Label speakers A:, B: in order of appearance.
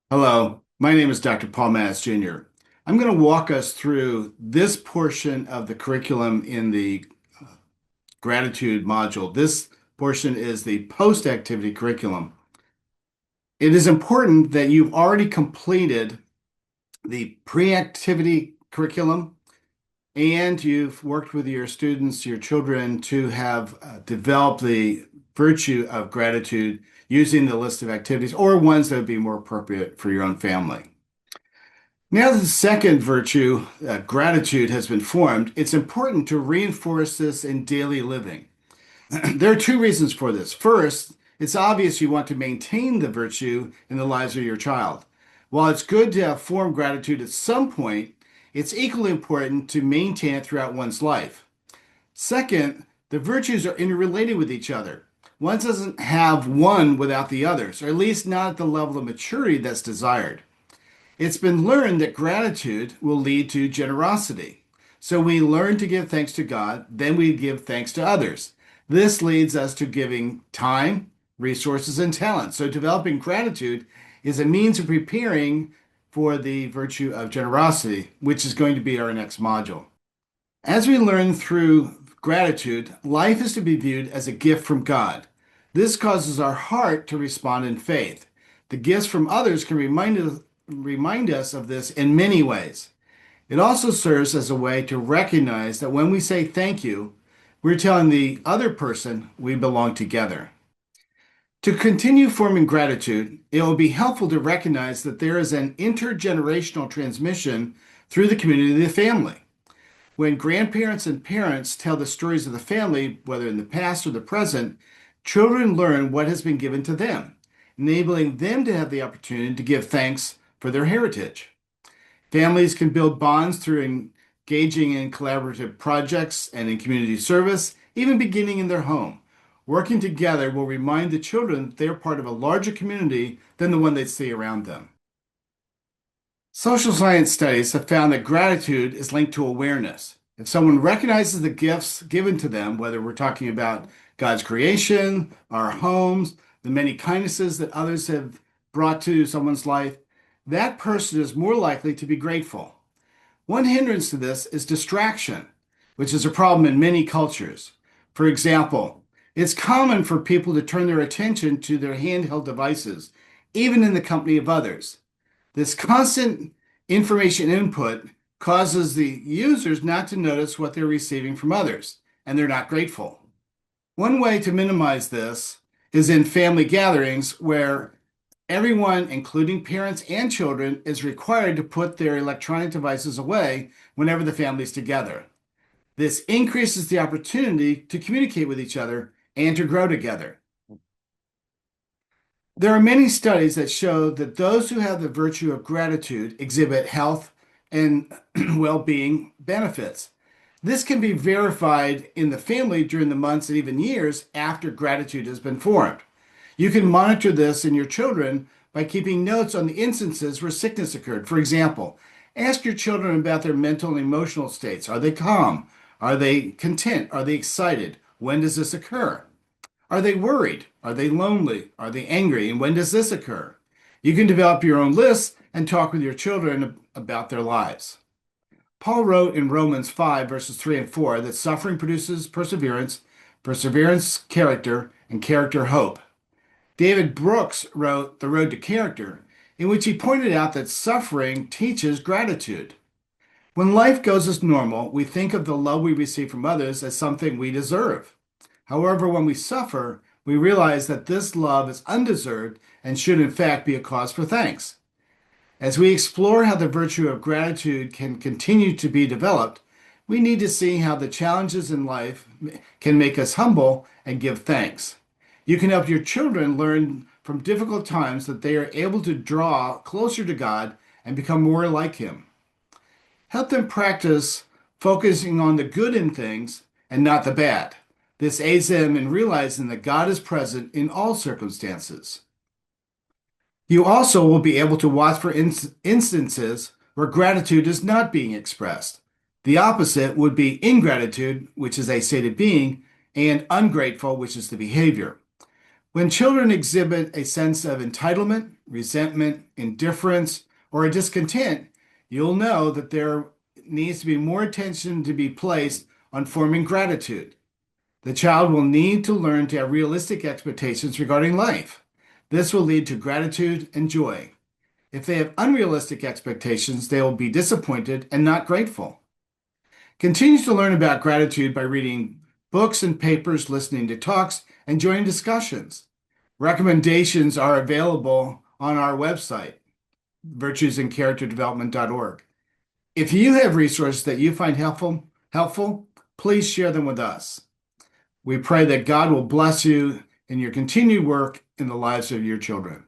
A: Hello, my name is Dr. Paul Mattis Jr. I'm going to walk us through this portion of the curriculum in the gratitude module. This portion is the post-activity curriculum. It is important that you've already completed the pre-activity curriculum and you've worked with your students, your children, to have developed the virtue of gratitude using the list of activities or ones that would be more appropriate for your own family. Now that the second virtue, gratitude, has been formed, it's important to reinforce this in daily living. There are two reasons for this. First, it's obvious you want to maintain the virtue in the lives of your child. While it's good to have formed gratitude at some point, it's equally important to maintain it throughout one's life. Second, the virtues are interrelated with each other. One doesn't have one without the others, or at least not at the level of maturity that's desired. It's been learned that gratitude will lead to generosity. So we learn to give thanks to God, then we give thanks to others. This leads us to giving time, resources, and talent. So developing gratitude is a means of preparing for the virtue of generosity, which is going to be our next module. As we learn through gratitude, life is to be viewed as a gift from God. This causes our heart to respond in faith. The gifts from others can remind us of this in many ways. It also serves as a way to recognize that when we say thank you, we're telling the other person we belong together. To continue forming gratitude, it will be helpful to recognize that there is an intergenerational transmission through the community of the family. When grandparents and parents tell the stories of the family, whether in the past or the present, children learn what has been given to them, enabling them to have the opportunity to give thanks for their heritage. Families can build bonds through engaging in collaborative projects and in community service, even beginning in their home. Working together will remind the children that they are part of a larger community than the one they see around them. Social science studies have found that gratitude is linked to awareness. If someone recognizes the gifts given to them, whether we're talking about God's creation, our homes, the many kindnesses that others have brought to someone's life, that person is more likely to be grateful. One hindrance to this is distraction, which is a problem in many cultures. For example, it's common for people to turn their attention to their handheld devices, even in the company of others. This constant information input causes the users not to notice what they're receiving from others, and they're not grateful. One way to minimize this is in family gatherings where everyone, including parents and children, is required to put their electronic devices away whenever the family is together. This increases the opportunity to communicate with each other and to grow together. There are many studies that show that those who have the virtue of gratitude exhibit health and well-being benefits. This can be verified in the family during the months and even years after gratitude has been formed. You can monitor this in your children by keeping notes on the instances where sickness occurred. For example, ask your children about their mental and emotional states. Are they calm? Are they content? Are they excited? When does this occur? Are they worried? Are they lonely? Are they angry? And when does this occur? You can develop your own lists and talk with your children about their lives. Paul wrote in Romans 5, verses 3 and 4, that suffering produces perseverance, perseverance, character, and character, hope. David Brooks wrote The Road to Character, in which he pointed out that suffering teaches gratitude. When life goes as normal, we think of the love we receive from others as something we deserve. However, when we suffer, we realize that this love is undeserved and should in fact be a cause for thanks. As we explore how the virtue of gratitude can continue to be developed, we need to see how the challenges in life can make us humble and give thanks. You can help your children learn from difficult times that they are able to draw closer to God and become more like Him. Help them practice focusing on the good in things and not the bad. This aids them in realizing that God is present in all circumstances. You also will be able to watch for instances where gratitude is not being expressed. The opposite would be ingratitude, which is a state of being, and ungrateful, which is the behavior. When children exhibit a sense of entitlement, resentment, indifference, or a discontent, you'll know that there needs to be more attention to be placed on forming gratitude. The child will need to learn to have realistic expectations regarding life. This will lead to gratitude and joy. If they have unrealistic expectations, they will be disappointed and not grateful. Continue to learn about gratitude by reading books and papers, listening to talks, and joining discussions. Recommendations are available on our website, virtuesandcharacterdevelopment.org. If you have resources that you find helpful, please share them with us. We pray that God will bless you in your continued work in the lives of your children.